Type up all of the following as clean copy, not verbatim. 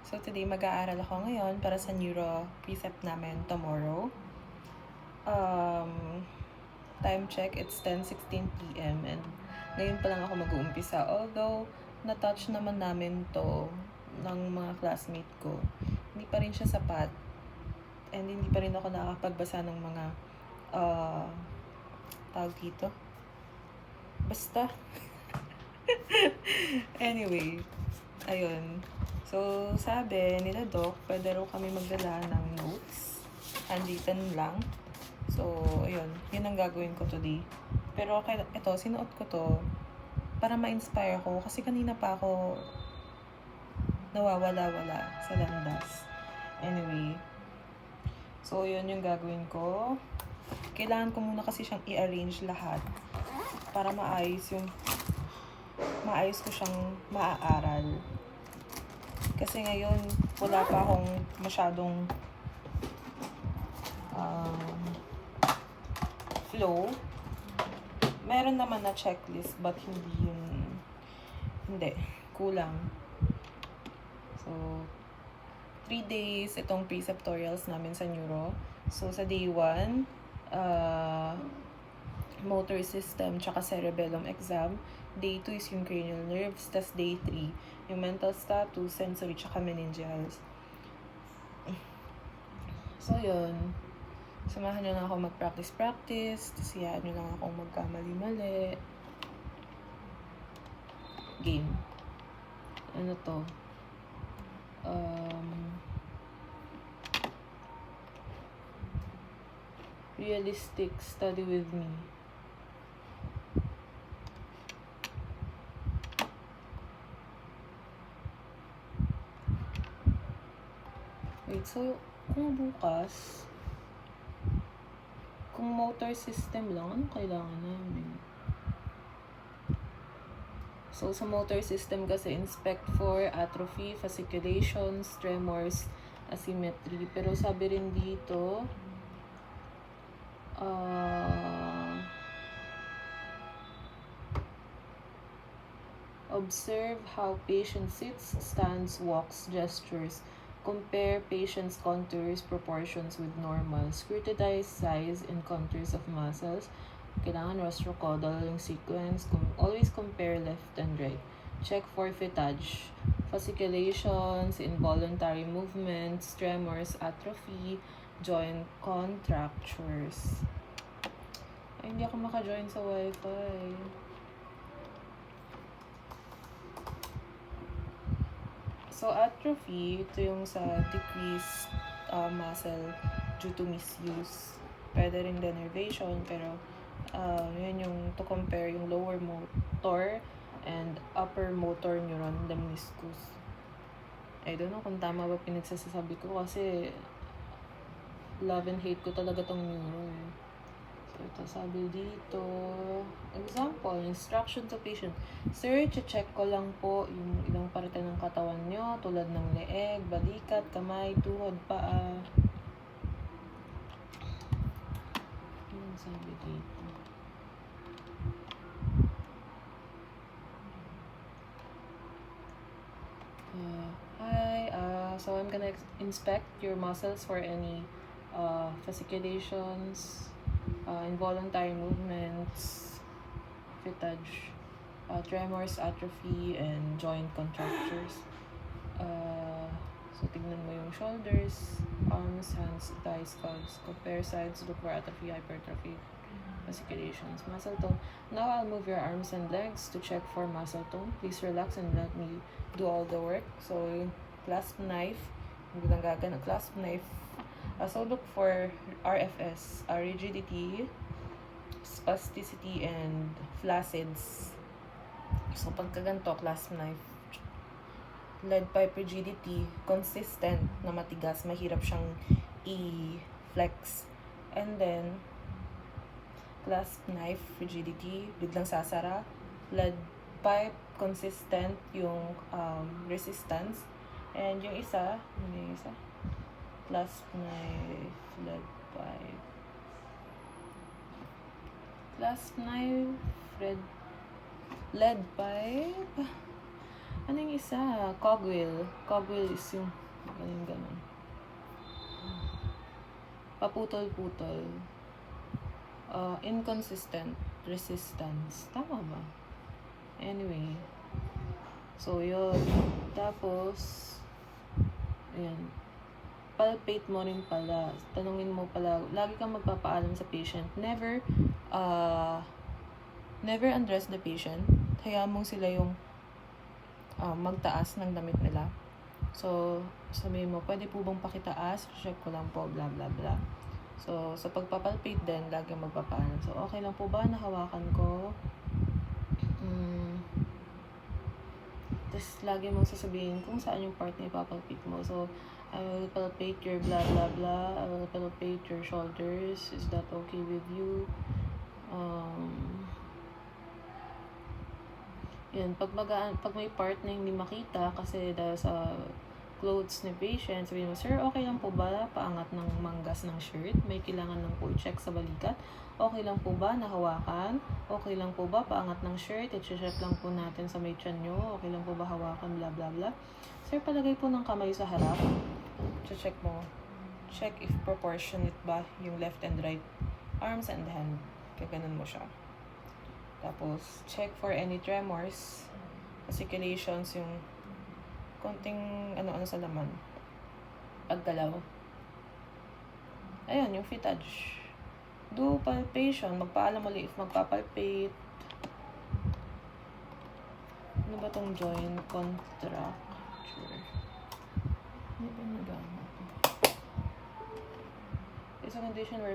So today mag-aaral ako ngayon para sa neuro precept namin tomorrow. Time check, it's 10:16 p.m. and ngayon pa lang ako mag-uumpisa. Although, na-touch naman namin to ng mga classmate ko. Hindi pa rin siya sapat and hindi pa rin ako nakakapagbasa ng mga tawag dito. Basta. Anyway, ayun. So, sabi nila Doc, pwede raw kami magdala ng notes. Handwritten lang. So, ayun. Yun ang gagawin ko today. Pero okay, ito, sinuot ko to para ma-inspire ko. Kasi kanina pa ako nawawala-wala sa landas. Anyway. So, yun yung gagawin ko. Kailangan ko muna kasi siyang i-arrange lahat para maayos ko siyang maaaral. Kasi ngayon, wala pa akong masyadong flow. Meron naman na checklist, but hindi, kulang. So, 3 days itong preceptorials namin sa neuro. So, sa day 1, motor system tsaka cerebellum exam. Day 2 is yung cranial nerves. Tas day 3, yung mental status, sensory tsaka meningeals. So, yun. Samahan nyo lang ako mag-practice. Tas hayaan nyo lang akong magkamali-mali. Game. Ano to? Realistic study with me. Wait, so kung bukas, kung motor system lang, ano kailangan namin? So, sa motor system kasi, inspect for atrophy, fasciculations, tremors, asymmetry. Pero sabi rin dito, observe how patient sits, stands, walks, gestures. Compare patient's contours, proportions with normal. Scrutinize size and contours of muscles. Kailangan rostrocaudal yung sequence. Always compare left and right. Check for fettage, fasciculations, involuntary movements, tremors, atrophy, joint contractures. Ay, hindi ako maka-join sa wifi. So, atrophy, ito yung sa decreased muscle due to misuse. Pwede rin denervation, pero yun yung to compare yung lower motor and upper motor neuron, the meniscus. I don't know kung tama ba pinagsasabi ko kasi love and hate ko talaga tong neuro eh. So, ito sabi dito, example, instruction to patient. Sir, check ko lang po yung ilang parte ng katawan nyo, tulad ng leeg, balikat, kamay, tuhod, paa. Yung sabi dito. So I'm gonna inspect your muscles for any fasciculations, involuntary movements, fettage, tremors, atrophy, and joint contractures. So, tignan mo yung shoulders, arms, hands, thighs, calves. Compare sides, look for atrophy, hypertrophy, fasciculations, muscle tone. Now, I'll move your arms and legs to check for muscle tone. Please relax and let me do all the work. So, clasp knife. Hindi lang gagana. Clasp knife. So, look for RFS, rigidity, spasticity, and flacids. So, pagkaganto, clasp knife. Lead pipe rigidity, consistent na matigas, mahirap siyang i-flex. And then, clasp knife rigidity, biglang sasara. Lead pipe, consistent yung resistance. And yung isa, clasp knife, lead pipe. Clasp knife, lead pipe. Ano yung isa? Cogwheel. Cogwheel is yung ganun. Paputol-putol. Inconsistent resistance. Tama ba? Anyway. So, yun. Tapos, ayan. Palpate mo rin pala. Tanungin mo pala. Lagi kang magpapaalam sa patient. Never undress the patient. Hayaan mong sila yung magtaas ng damit nila. So, sabihin mo, pwede po bang pakitaas? Check ko lang po, blah, blah, blah. So, sa pagpapalpate din, lagi magpapaalam. So, okay lang po ba na hawakan ko? Tapos, lagi mong sasabihin kung saan yung part na ipapalpate mo. So, I will palpate your blah, blah, blah. I will palpate your shoulders. Is that okay with you? Yan, pag may part na hindi makita kasi dahil sa clothes ni patient, sabihin mo, sir, okay lang po ba paangat ng manggas ng shirt? May kailangan lang po check sa balikat. Okay lang po ba nahawakan? Okay lang po ba paangat ng shirt? I-check lang po natin sa may tiyan nyo. Okay lang po ba hawakan? Blah, blah, blah. Sir, palagay po ng kamay sa harap. Check mo. Check if proportionate ba yung left and right arms and hand. Kaganon mo siya. Tapos, check for any tremors, fasciculations, yung konting ano-ano sa laman. Paggalaw. Ayun, yung fittage. Do palpation. Magpaalam ulit if magpapalpate. Ano ba tong joint contracture? Ano ba nagama? It's a condition where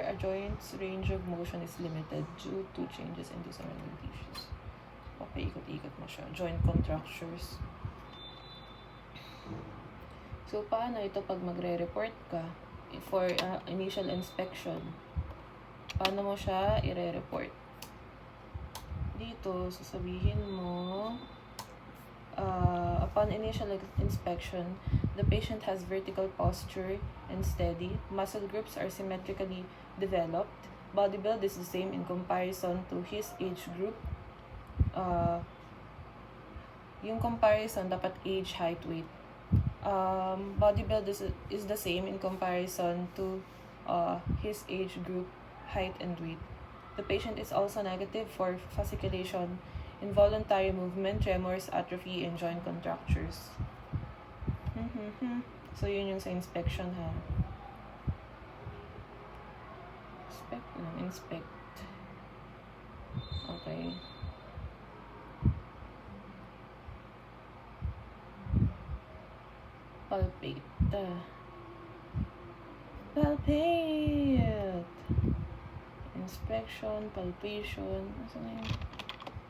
a joint's range of motion is limited due to changes in surrounding tissues. Papaikot-ikot mo siya. Joint contractures. So, paano ito pag magre-report ka for initial inspection? Paano mo siya i-report? Dito, sasabihin mo, upon initial inspection, the patient has vertical posture and steady. Muscle groups are symmetrically developed. Body build is the same in comparison to his age group. Yung comparison, dapat age, height, weight. Body build is the same in comparison to his age group, height, and weight. The patient is also negative for fasciculation, involuntary movement, tremors, atrophy, and joint contractures. So, yun yung sa inspection, ha? Inspect. Okay. Palpate. Inspection, palpation. Saan na yun?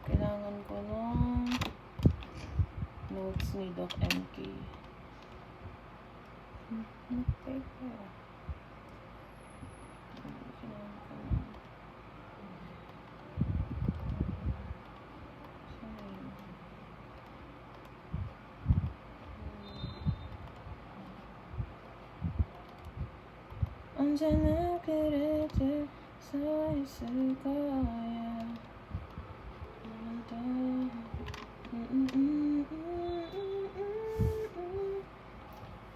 Kailangan ko nung notes ni Doc MK. Paper. 언제나 그랬지 서 있을 거야.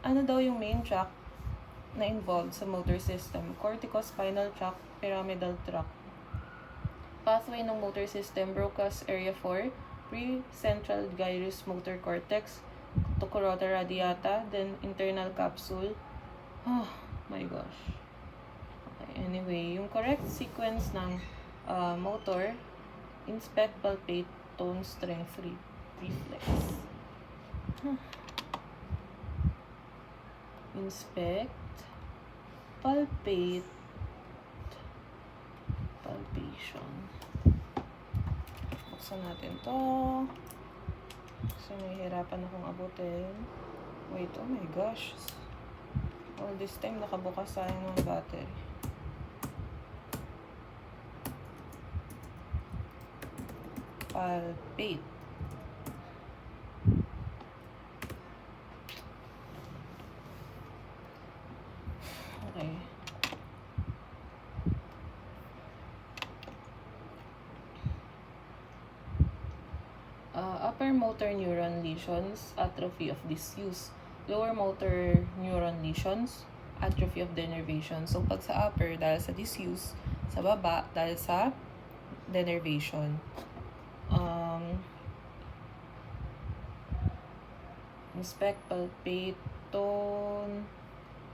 Ano daw yung main tract na involved sa motor system? Corticospinal tract, pyramidal tract. Pathway ng motor system, Broca's area 4, pre-central gyrus motor cortex, to carota radiata, then internal capsule. Oh my gosh. Okay, anyway, yung correct sequence ng motor, inspect, palpate, tone, strength, reflex. Inspect, palpate, palpation. Buksan natin to. Kasi nahihirapan akong abutin. Wait, oh my gosh. All this time, nakabukas sayang ng battery. Palpate. Okay. motor neuron lesions, atrophy of disuse. Lower motor neuron lesions, atrophy of denervation. So, pag sa upper, dahil sa disuse. Sa baba, dahil sa denervation. Inspect palpaton,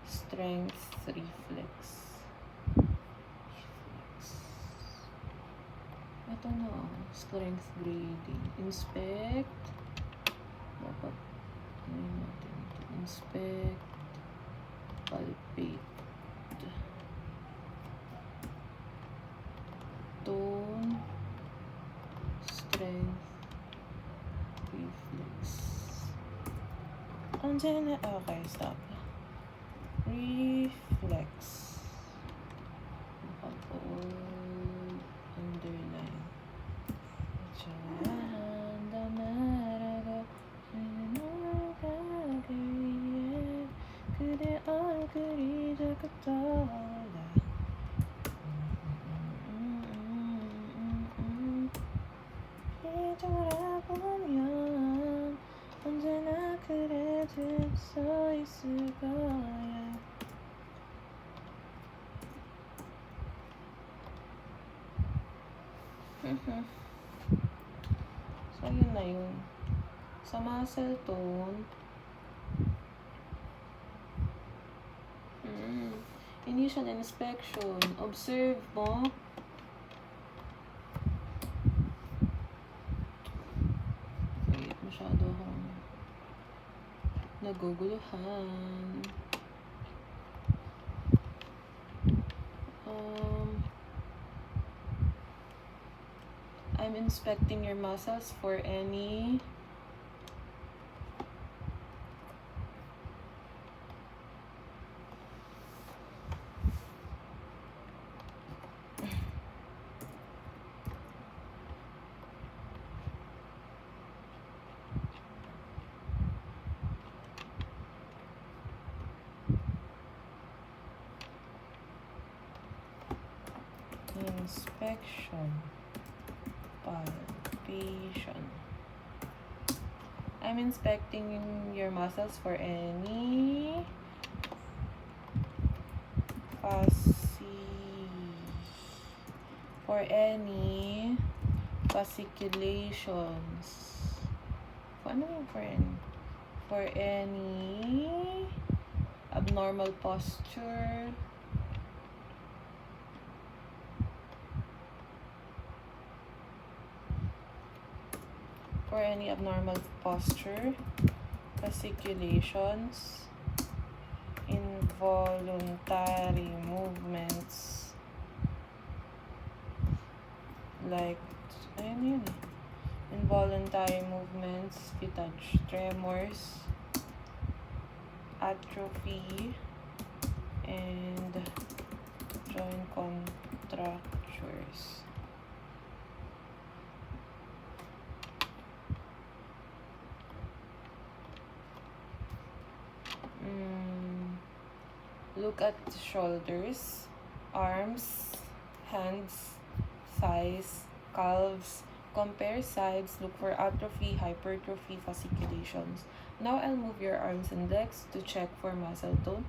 strength, reflex. Ito na, strength grading. Inspect. Dapat, natin ito. Inspect, palpate. Tone, strength, reflex. Okay, stop. Reflex. Naka-bold, underline. 언제나 그래 들 서 있을 거야. So, yun na yun. Sa muscle tone, initial inspection, observe mo. Wait, masyado akong naguguluhan. I'm inspecting your muscles for any inspection, palpation. I'm inspecting your muscles for any fasciculations. Ano yung for any? For any abnormal posture. For any abnormal posture, fasciculations, involuntary movements, like, ayun yun, involuntary movements, fettage, tremors, atrophy, and joint contractures. Look at shoulders, arms, hands, thighs, calves. Compare sides. Look for atrophy, hypertrophy, fasciculations. Now I'll move your arms and legs to check for muscle tone.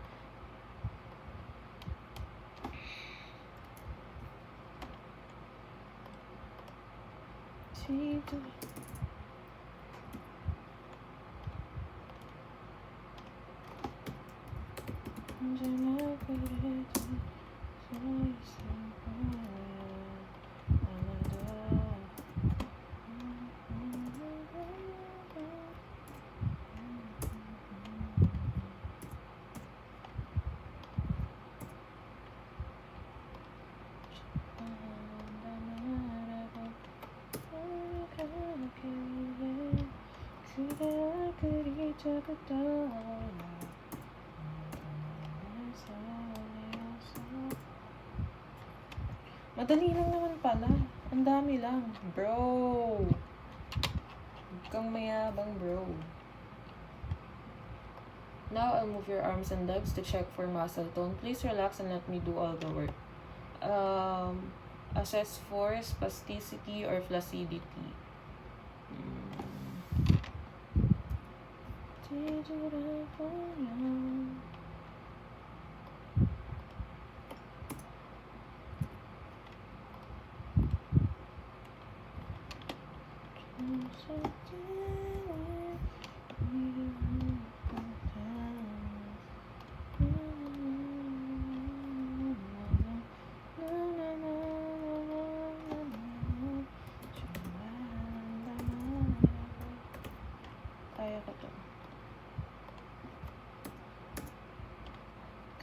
Madali lang naman pala. Ang dami lang. Bro! Huwag kang mayabang, bro. Now, I'll move your arms and legs to check for muscle tone. Please relax and let me do all the work. Assess for spasticity or flaccidity. Kaya ko to.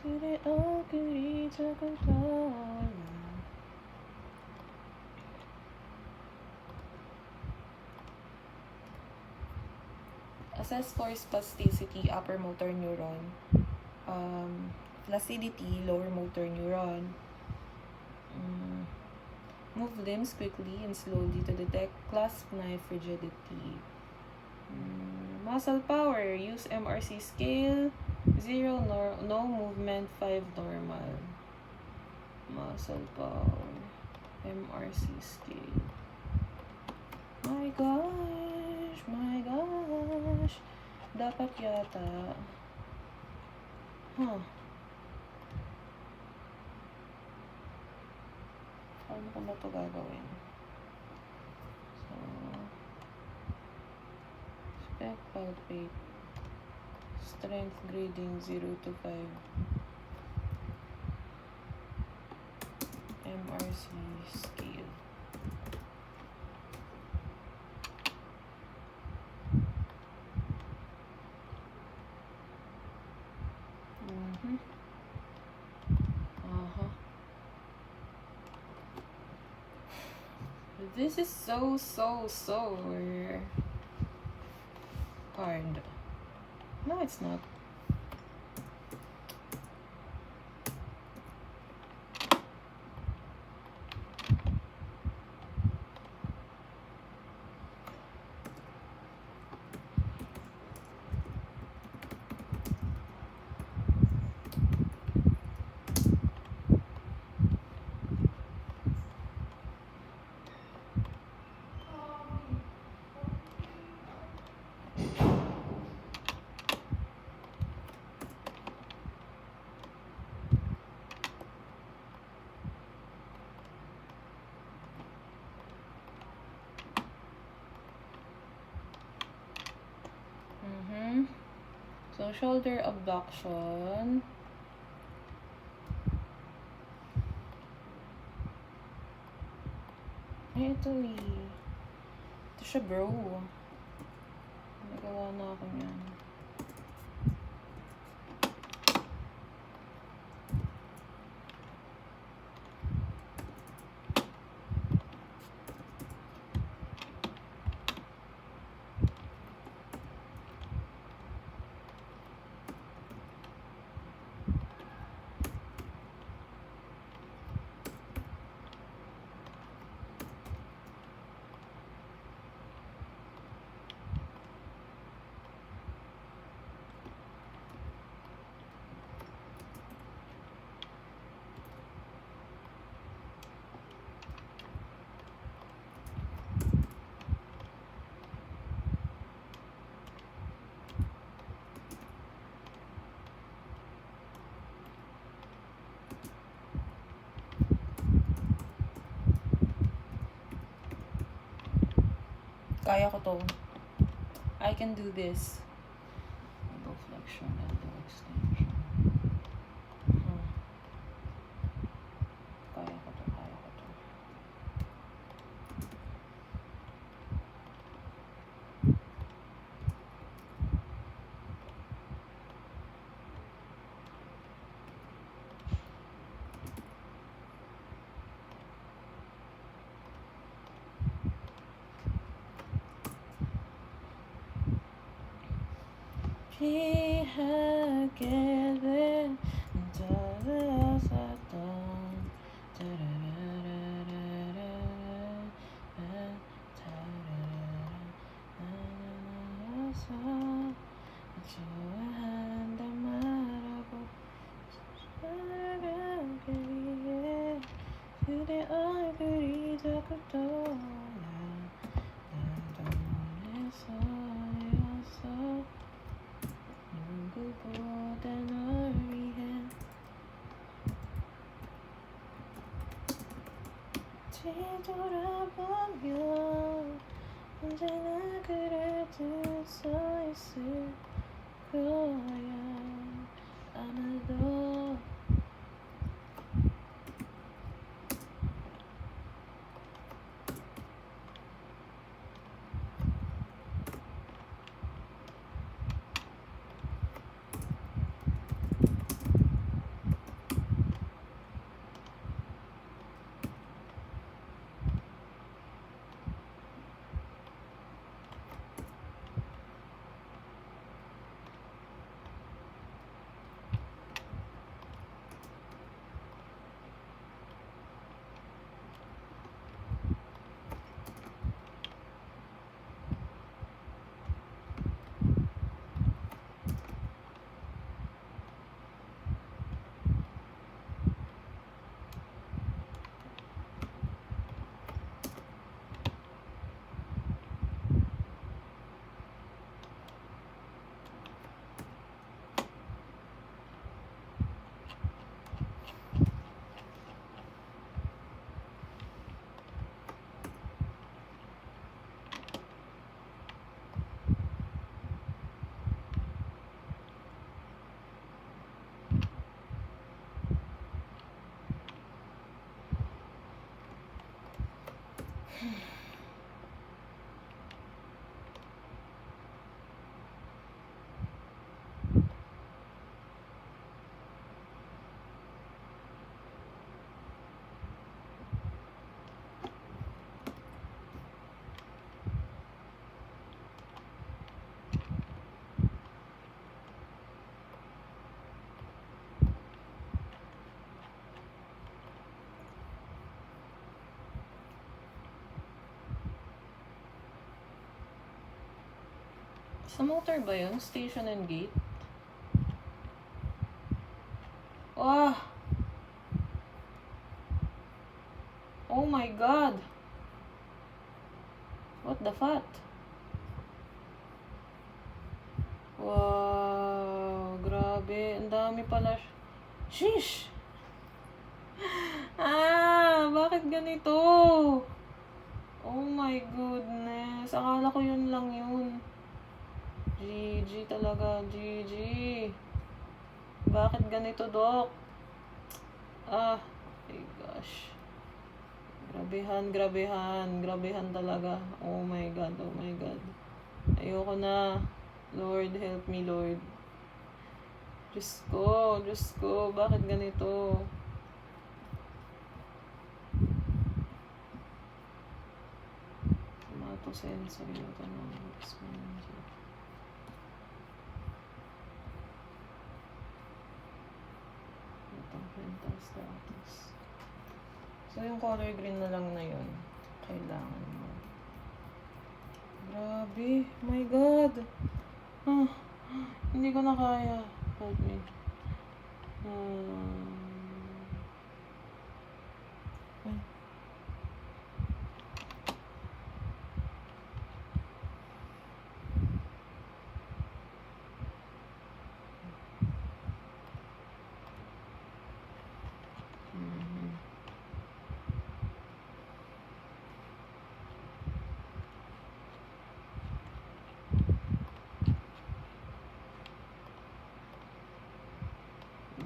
그래 얼굴이 조금 떠올라. Assess for spasticity, upper motor neuron. Flaccidity, lower motor neuron. Move limbs quickly and slowly to detect clasp knife rigidity. Muscle power, use MRC scale, 0 no movement, 5 normal. Muscle power, MRC scale. My gosh, dapat yata. Paano ko ba ito gagawin? So, spec palpate. Strength grading 0 to 5. MRC scale. This is so hard. No, it's not. So, shoulder abduction. Ay, ito eh. Ito siya, bro. Nagawa na ako niyan. Kaya ko to. I can do this. Elbow flexion, elbow extension. Kaya ko to. 뒤돌아보면 언제나 그래도 서 있을 거야. 아마도 sa motor ba yun? Station and gate? Wah! Oh my god! What the fuck? Wow! Grabe. Ang dami pala. Sheesh! Bakit ganito? Oh my goodness. Akala ko yun lang yun. GG talaga. GG. Bakit ganito, Doc? My gosh. Grabehan talaga. Oh my God. Ayoko na. Lord, help me, Lord. Diyos ko. Bakit ganito? Tomato sensor. Ito na. Rental status. So, yung color green na lang na yun. Kailangan mo. Grabe. My God. Hindi ko na kaya. Help me.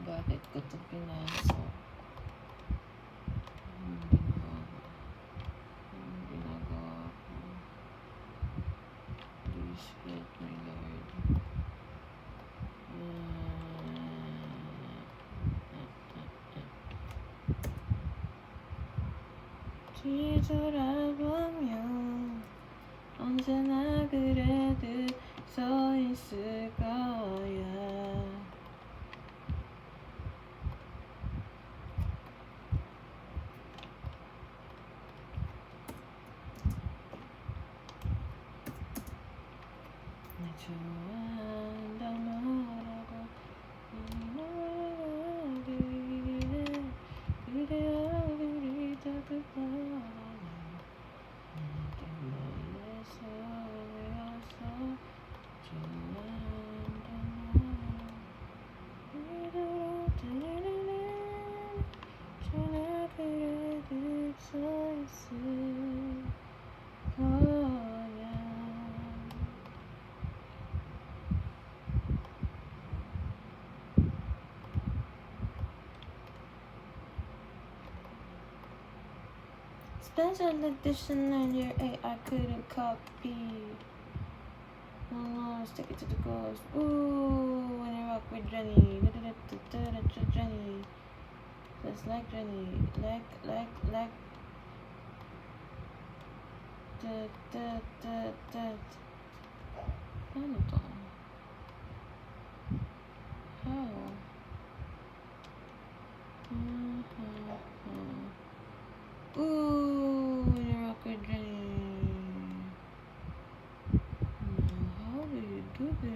Bakit ko ito pinasok? Anong ginagawa ko? Please help me, Lord. 뒤돌아보면 언제나 그래도 서 있을 거야. 날 좋아한단 말하고 이나가기에 그대 얼굴이 더 급하네. 내게 몰래서 외워서 좋아한단 말 이대로 들리는 전화 그래도 서 있을 Special edition on your I couldn't copy. No, stick it to the ghost. Ooh, when I rock with Jenny. Jenny. Just like Jenny. Like. Ano to? How? Ooh, when I rock with Jenny. How do you do this?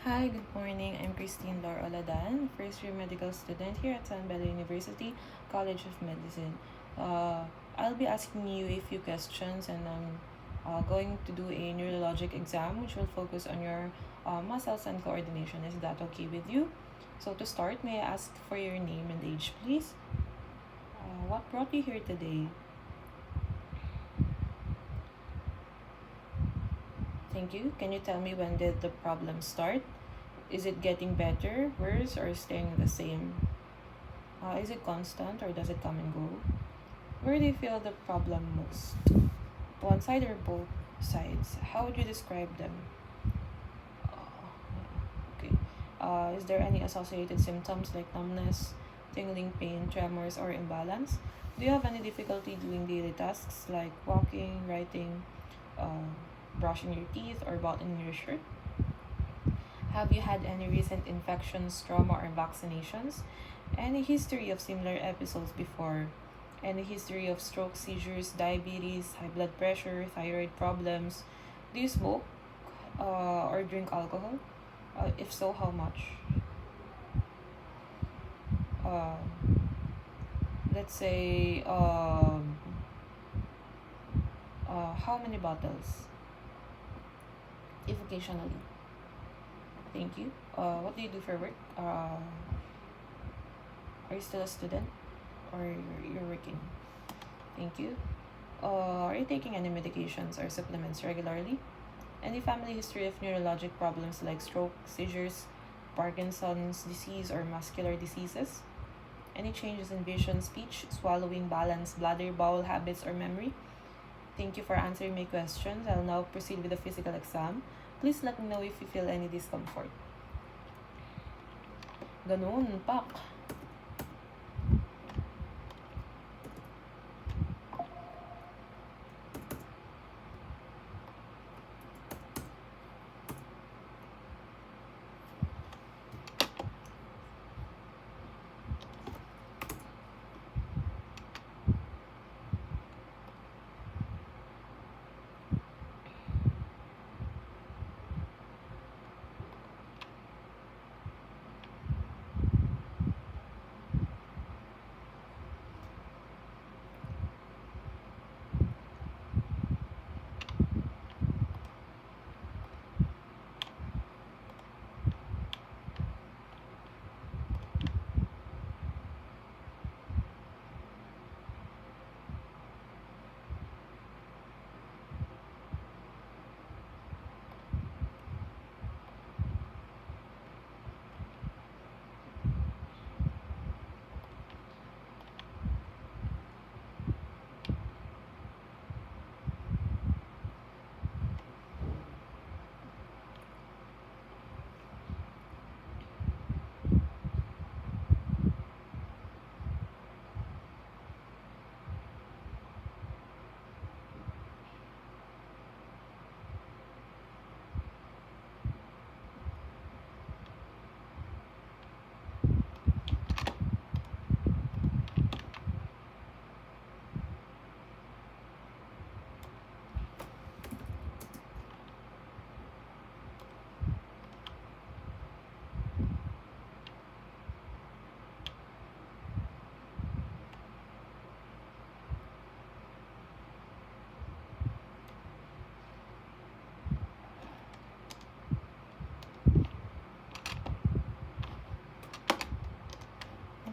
Hi, good morning. I'm Christine Lor Oladan, first year medical student here at San Beda University College of Medicine. I'll be asking you a few questions, and I'm going to do a neurologic exam which will focus on your muscles and coordination. Is that okay with you? So, to start, may I ask for your name and age, please? What brought you here today? Thank you. Can you tell me when did the problem start? Is it getting better, worse, or staying the same? Is it constant or does it come and go? Where do you feel the problem most? One side or both sides? How would you describe them? Okay. Is there any associated symptoms like numbness, tingling, pain, tremors, or imbalance? Do you have any difficulty doing daily tasks like walking, writing, uh, brushing your teeth, or buttoning your shirt? Have you had any recent infections, trauma, or vaccinations? Any history of similar episodes before? Any history of stroke, seizures, diabetes, high blood pressure, thyroid problems? Do you smoke or drink alcohol? If so, how much? Uh, let's say, how many bottles? If occasionally. Thank you. What do you do for work? Are you still a student or you're working? Thank you. Are you taking any medications or supplements regularly? Any family history of neurologic problems like stroke, seizures, Parkinson's disease, or muscular diseases? Any changes in vision, speech, swallowing, balance, bladder, bowel habits, or memory? Thank you for answering my questions. I'll now proceed with the physical exam. Please let me know if you feel any discomfort. Ganun, pak.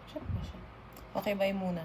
Check mo siya. Okay, bye muna.